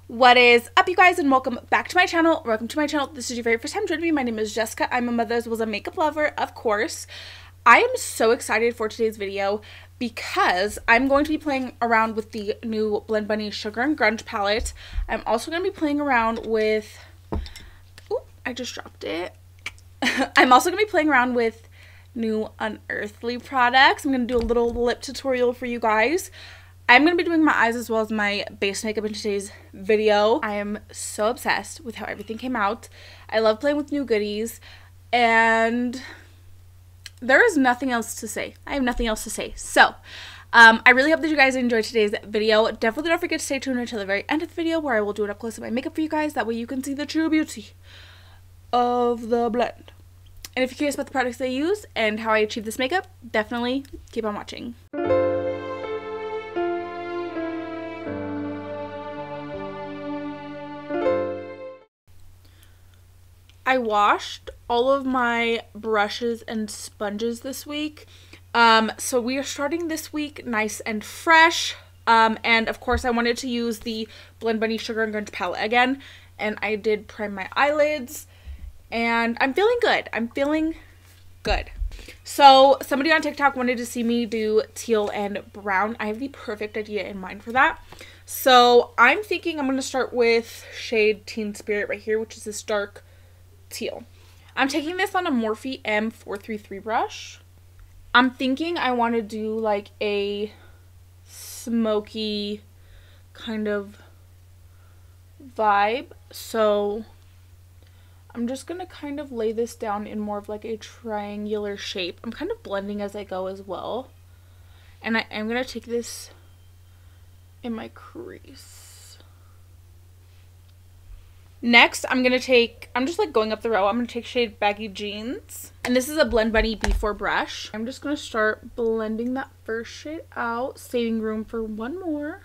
What is up, you guys, and welcome back to my channel. Welcome to my channel. This is your very first time joining me. My name is Jessica. I'm a mother as well as a makeup lover, of course. I am so excited for today's video because I'm going to be playing around with the new Blend Bunny Sugar and Grunge palette. I'm also going to be playing around with... Oop, I just dropped it. I'm also going to be playing around with new Unearthly products. I'm going to do a little lip tutorial for you guys. I'm going to be doing my eyes as well as my base makeup in today's video. I am so obsessed with how everything came out. I love playing with new goodies, and there is nothing else to say. I have nothing else to say. So, I really hope that you guys enjoyed today's video. Definitely don't forget to stay tuned until the very end of the video where I will do an up close of my makeup for you guys. That way you can see the true beauty of the blend. And if you're curious about the products I use and how I achieve this makeup, definitely keep on watching. I washed all of my brushes and sponges this week. So we are starting this week nice and fresh. And of course I wanted to use the Blend Bunny Sugar and Grunge palette again. And I did prime my eyelids. And I'm feeling good. I'm feeling good. So somebody on TikTok wanted to see me do teal and brown. I have the perfect idea in mind for that. So I'm thinking I'm going to start with shade Teen Spirit right here, which is this dark teal. I'm taking this on a Morphe M433 brush. I'm thinking I want to do like a smoky kind of vibe. So I'm just going to kind of lay this down in more of like a triangular shape. I'm kind of blending as I go as well. And I am going to take this in my crease. Next, I'm just like going up the row. I'm going to take shade Baggy Jeans. And this is a Blend Bunny B4 brush. I'm just going to start blending that first shade out, saving room for one more.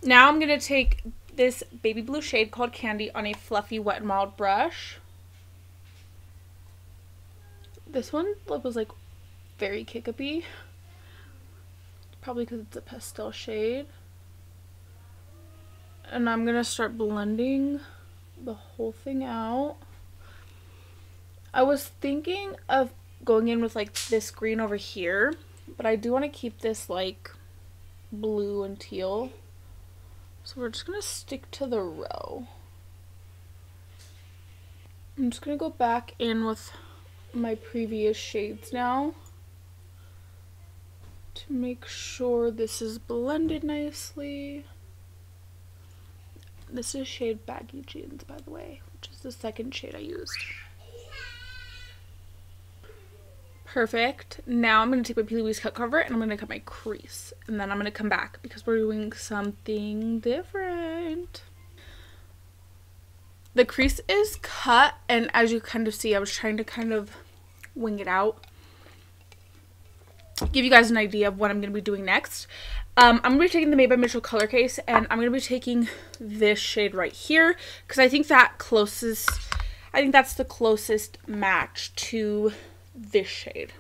Now I'm going to take this baby blue shade called Candy on a fluffy Wet n Wild brush. This one was like very kick-uppy, probably because it's a pastel shade. And I'm gonna start blending the whole thing out. I was thinking of going in with like this green over here, but I do want to keep this like blue and teal. So we're just gonna stick to the row. I'm just gonna go back in with my previous shades now to make sure this is blended nicely. This is shade Baggy Jeans, by the way, which is the second shade I used. Perfect. Now I'm going to take my Plouise cut cover and I'm going to cut my crease, and then I'm going to come back because we're doing something different. The crease is cut, and as you kind of see, I was trying to kind of wing it out, give you guys an idea of what I'm going to be doing next. I'm going to be taking the Made by Mitchell color case, and I'm going to be taking this shade right here because I think that's the closest match to this shade.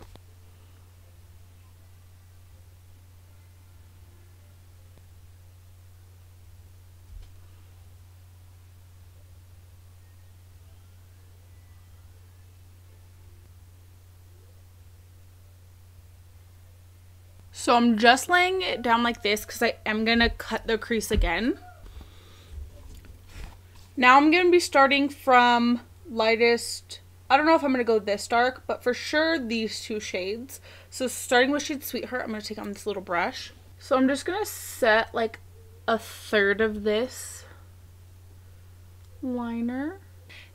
So I'm just laying it down like this because I am going to cut the crease again. Now I'm going to be starting from lightest. I don't know if I'm going to go this dark, but for sure these two shades. So starting with shade Sweetheart, I'm going to take on this little brush. So I'm just going to set like a third of this liner.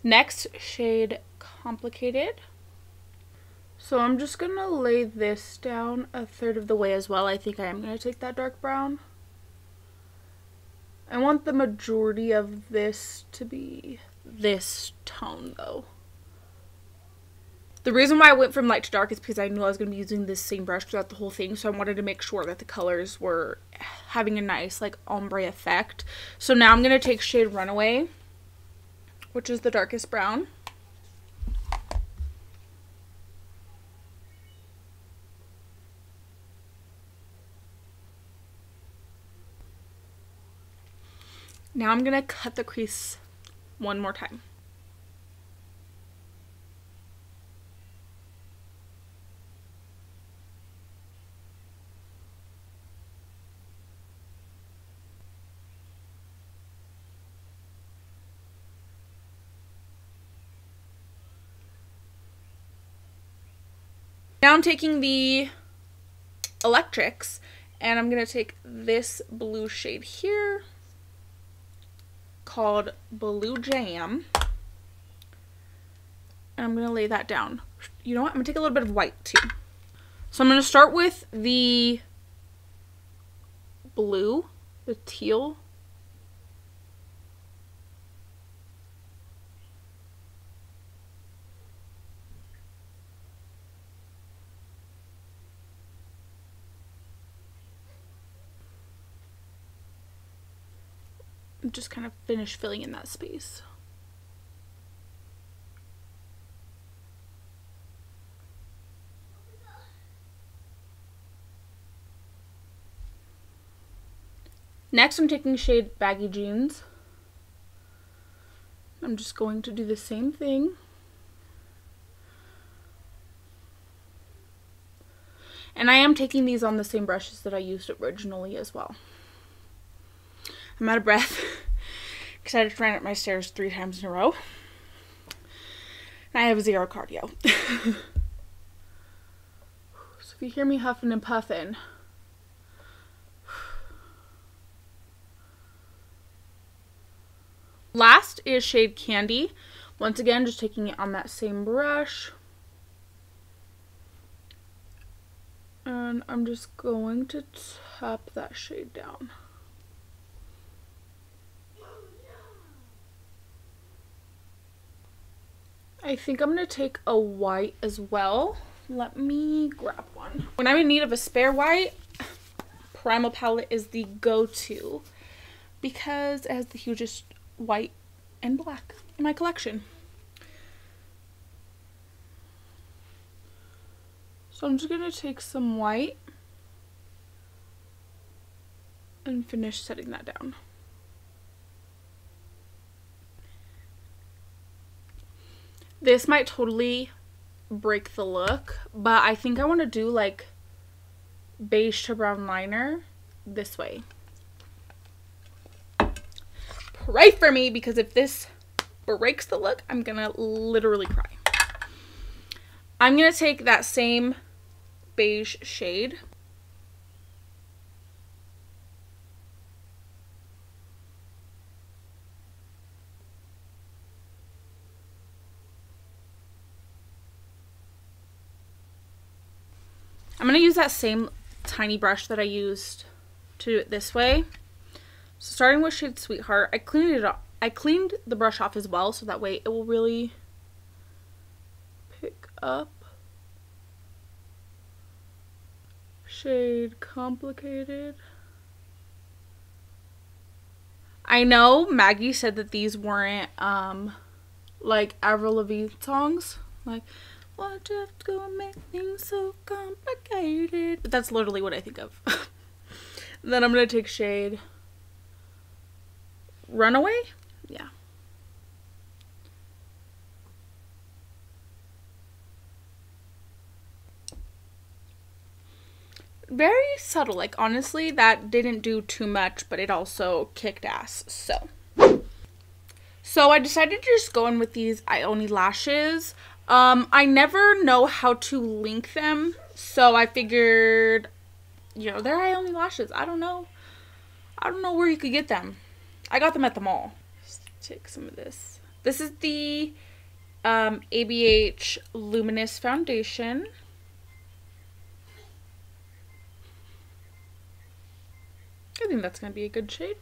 Next, shade Complicated. So I'm just going to lay this down a third of the way as well. I think I am going to take that dark brown. I want the majority of this to be this tone though. The reason why I went from light to dark is because I knew I was going to be using this same brush throughout the whole thing. So I wanted to make sure that the colors were having a nice like ombre effect. So now I'm going to take shade Runaway which is the darkest brown. Now I'm going to cut the crease one more time. Now I'm taking the electrics and I'm going to take this blue shade here called Blue Jam. And I'm going to lay that down. You know what? I'm going to take a little bit of white too. So I'm going to start with the blue, the teal. Just kind of finish filling in that space. Next, I'm taking shade Baggy Jeans. I'm just going to do the same thing. And I am taking these on the same brushes that I used originally as well. I'm out of breath because I just ran up my stairs 3 times in a row. And I have 0 cardio. So if you hear me huffing and puffing, last is shade Candy. Once again, just taking it on that same brush. And I'm just going to tap that shade down. I think I'm going to take a white as well. Let me grab one. When I'm in need of a spare white, Primal palette is the go-to because it has the hugest white and black in my collection. So I'm just going to take some white and finish setting that down. This might totally break the look, but I think I want to do like beige to brown liner this way. Pray for me, because if this breaks the look, I'm gonna literally cry. I'm gonna take that same beige shade I'm going to use that same tiny brush that I used to do it this way. So starting with shade Sweetheart, I cleaned it up. I cleaned the brush off as well, so that way it will really pick up. Shade Complicated. I know Maggie said that these weren't like Avril Lavigne songs, like why'd you have to go and make things so complicated? But that's literally what I think of. Then I'm going to take shade Runaway. Yeah. Very subtle. Like, honestly, that didn't do too much, but it also kicked ass. So I decided to just go in with these IONI Lashes. I never know how to link them, so I figured, you know, they're IONI Lashes. I don't know where you could get them. I got them at the mall. Just take some of this. This is the ABH Luminous Foundation. I think that's going to be a good shade.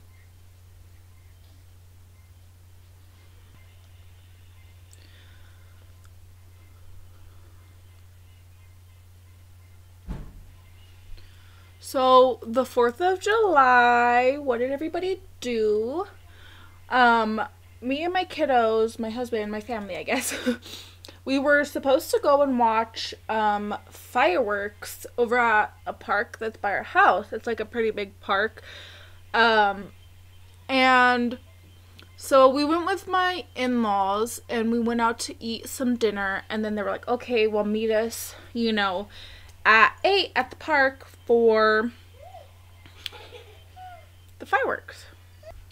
So the 4th of July, what did everybody do? me and my kiddos, my husband, my family, I guess, we were supposed to go and watch fireworks over at a park that's by our house. It's like a pretty big park. And so we went with my in-laws and we went out to eat some dinner, and then they were like, okay, well, meet us, you know, at 8 at the park for the fireworks.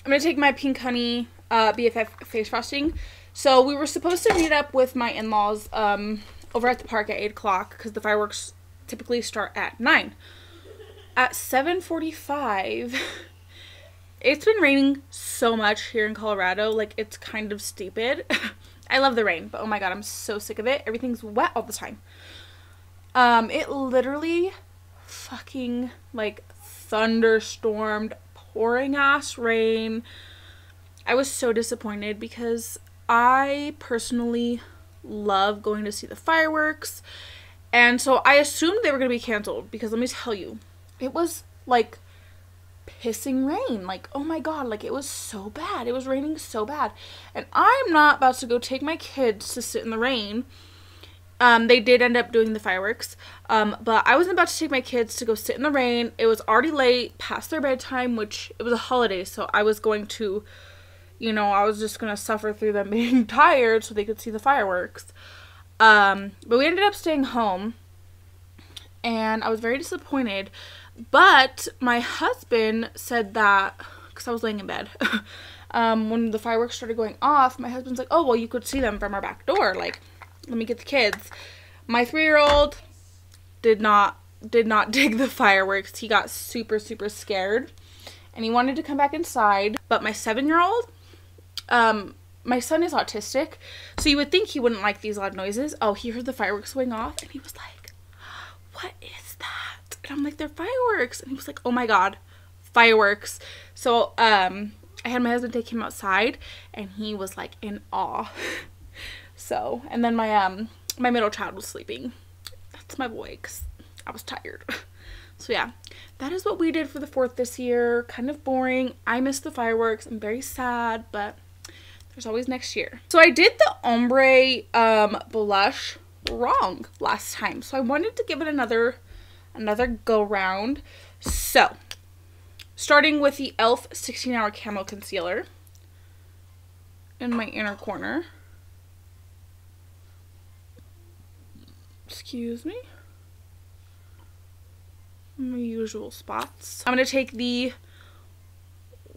I'm gonna take my Pink Honey BFF face frosting. So we were supposed to meet up with my in-laws over at the park at 8 o'clock because the fireworks typically start at 9. At 7:45, it's been raining so much here in Colorado, like it's kind of stupid. I love the rain, but oh my god, I'm so sick of it. Everything's wet all the time. It literally fucking like thunderstormed, pouring ass rain. I was so disappointed because I personally love going to see the fireworks, and so I assumed they were going to be canceled because let me tell you, it was like pissing rain. Like, oh my god, like it was so bad. It was raining so bad, and I'm not about to go take my kids to sit in the rain. They did end up doing the fireworks, but I wasn't about to take my kids to go sit in the rain. It was already late, past their bedtime, which it was a holiday, so I was going to, you know, I was just going to suffer through them being tired so they could see the fireworks. But we ended up staying home, and I was very disappointed. But my husband said that, because I was laying in bed, when the fireworks started going off, my husband's like, oh, well, you could see them from our back door, like, let me get the kids. My 3-year-old did not dig the fireworks. He got super scared, and he wanted to come back inside. But my 7-year-old, my son is autistic, so you would think he wouldn't like these loud noises. Oh, he heard the fireworks going off, and he was like, what is that? And I'm like, they're fireworks. And he was like, oh my god, fireworks. So I had my husband take him outside, and he was like in awe. So, and then my my middle child was sleeping. That's my boy, because I was tired. So yeah, that is what we did for the 4th this year. Kind of boring. I missed the fireworks. I'm very sad, but there's always next year. So I did the ombre blush wrong last time, so I wanted to give it another go round. So starting with the e.l.f. 16-hour camo concealer in my inner corner. Excuse me. My usual spots. I'm going to take the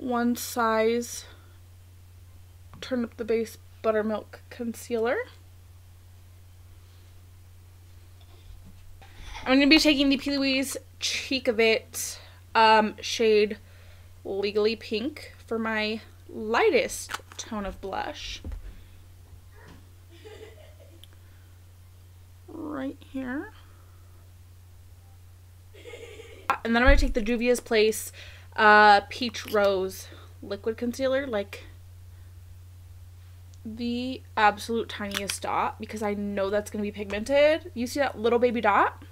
OneSize Turn Up the Base Buttermilk Concealer. I'm going to be taking the Plouise Cheek of It shade Legally Pink for my lightest tone of blush. Right here. And then I'm going to take the Juvia's Place Peach Rose liquid concealer, like the absolute tiniest dot, because I know that's going to be pigmented. You see that little baby dot?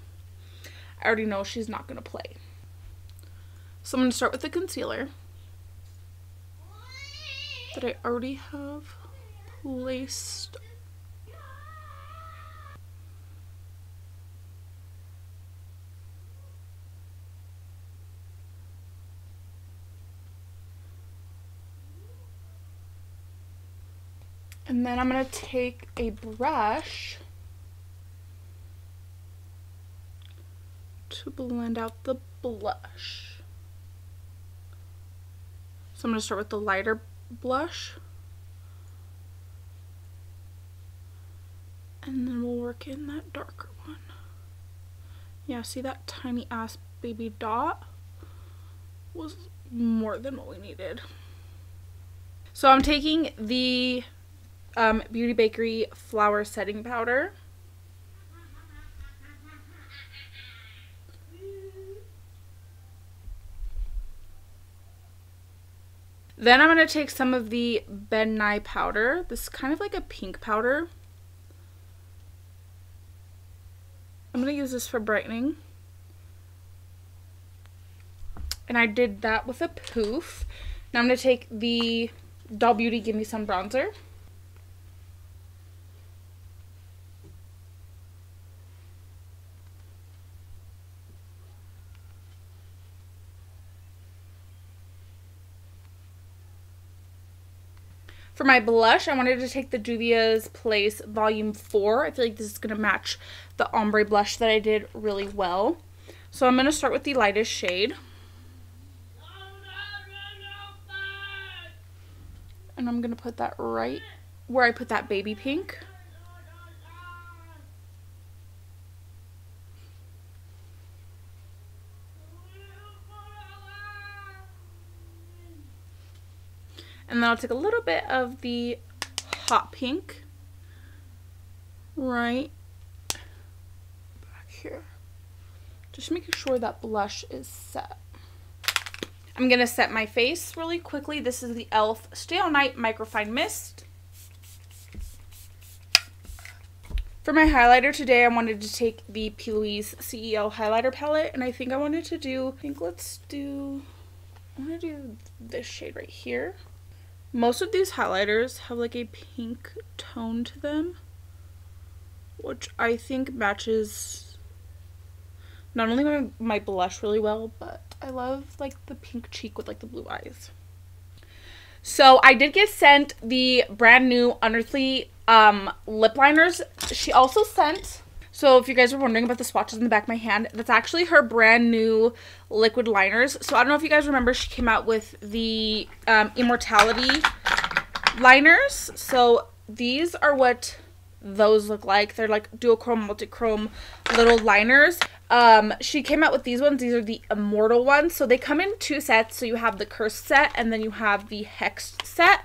I already know she's not going to play. So I'm going to start with the concealer that I already have placed . And then I'm going to take a brush to blend out the blush. So I'm going to start with the lighter blush. And then we'll work in that darker one. Yeah, see that tiny ass baby dot was more than what we needed. So I'm taking the Beauty Bakerie Flour Setting Powder. Then I'm going to take some of the Ben Nye powder. This is kind of like a pink powder. I'm going to use this for brightening. And I did that with a poof. Now I'm going to take the Doll Beauty Gimme Some bronzer. For my blush, I wanted to take the Juvia's Place Volume 4. I feel like this is going to match the ombre blush that I did really well. So I'm going to start with the lightest shade. And I'm going to put that right where I put that baby pink. And then I'll take a little bit of the hot pink right back here. Just making sure that blush is set. I'm going to set my face really quickly. This is the e.l.f. Stay All Night Microfine Mist. For my highlighter today, I wanted to take the Plouise CEO highlighter palette. And I think I wanted to do, I want to do this shade right here. Most of these highlighters have like a pink tone to them, which I think matches not only my blush really well, but I love like the pink cheek with like the blue eyes. So I did get sent the brand new Unearthly lip liners. She also sent, so if you guys were wondering about the swatches in the back of my hand, that's actually her brand new liquid liners. So I don't know if you guys remember, she came out with the Immortality liners. So these are what those look like. They're like duochrome, multichrome little liners. She came out with these ones. These are the Immortal ones. So they come in 2 sets. So you have the Cursed set and then you have the Hexed set.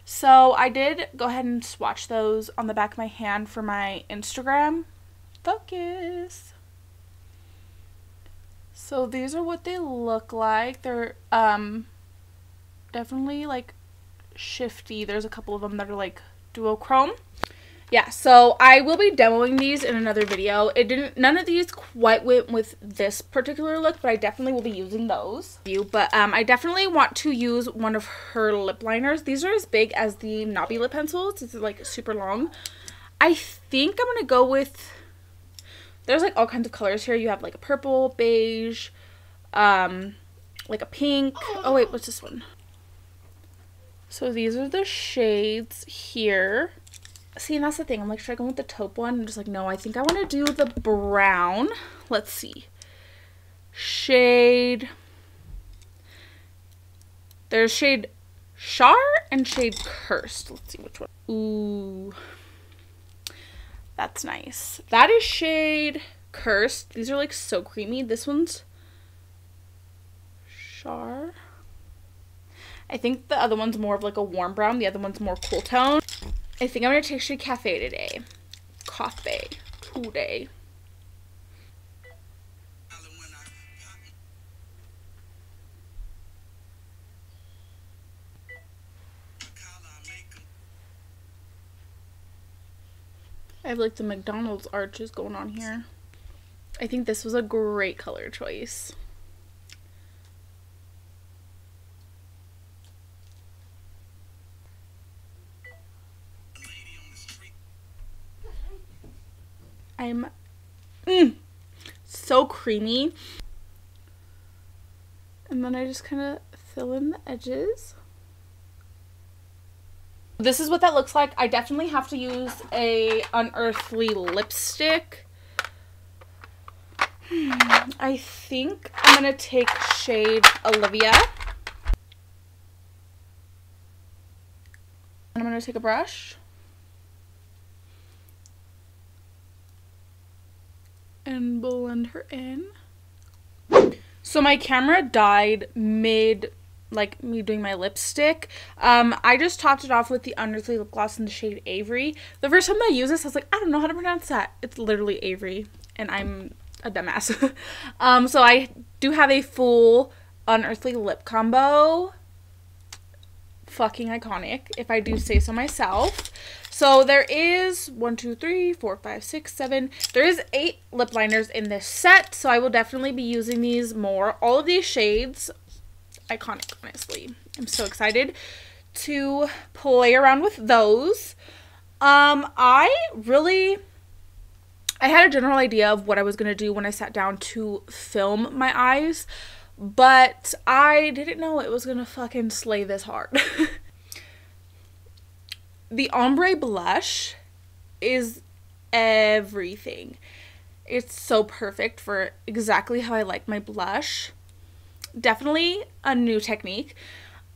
So I did go ahead and swatch those on the back of my hand for my Instagram. Focus. So these are what they look like. They're definitely like shifty. There's a couple of them that are like duochrome. Yeah, so I will be demoing these in another video. None of these quite went with this particular look, but I definitely will be using those. But I definitely want to use one of her lip liners. These are as big as the Knobby lip pencils. This is like super long. I think I'm gonna go with, there's like all kinds of colors here. You have like a purple, beige, like a pink. Oh wait, what's this one? So these are the shades here. See, and that's the thing. I'm like, should I go with the taupe one? I'm just like, no, I think I want to do the brown. Let's see. Shade. There's shade Char and shade Cursed. Let's see which one. Ooh. That's nice. That is shade Cursed. These are like so creamy. This one's Char. I think the other one's more of like a warm brown. The other one's more cool tone. I think I'm going to take shade Cafe today. Coffee today. I have like the McDonald's arches going on here. I think this was a great color choice. I'm so creamy. And then I just kind of fill in the edges. This is what that looks like. I definitely have to use a Unearthly lipstick. I think I'm going to take shade Olivia. And I'm going to take a brush. And blend her in. So my camera died mid like me doing my lipstick. I just topped it off with the Unearthly lip gloss in the shade Averie. The first time I used this, I was like, I don't know how to pronounce that. It's literally Averie, and I'm a dumbass. So I do have a full Unearthly lip combo. Fucking iconic, if I do say so myself. So there is 1, 2, 3, 4, 5, 6, 7. There is 8 lip liners in this set, so I will definitely be using these more. All of these shades, iconic, honestly. I'm so excited to play around with those. I had a general idea of what I was going to do when I sat down to film my eyes, but I didn't know it was going to fucking slay this hard. The ombre blush is everything. It's so perfect for exactly how I like my blush. Definitely a new technique.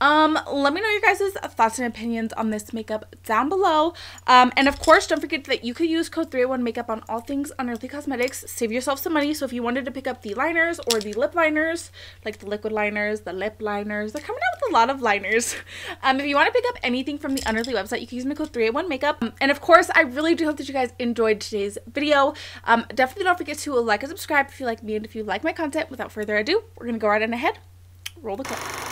Let me know your guys' thoughts and opinions on this makeup down below. And of course, don't forget that you could use code 301 makeup on all things Unearthly Cosmetics. Save yourself some money. So if you wanted to pick up the liners or the lip liners, like the liquid liners, the lip liners, they're coming out with a lot of liners. If you want to pick up anything from the Unearthly website, you can use my code 301 makeup. And of course, I really do hope that you guys enjoyed today's video. Definitely don't forget to like and subscribe if you like me and if you like my content. Without further ado, we're going to go right on ahead. Roll the clip.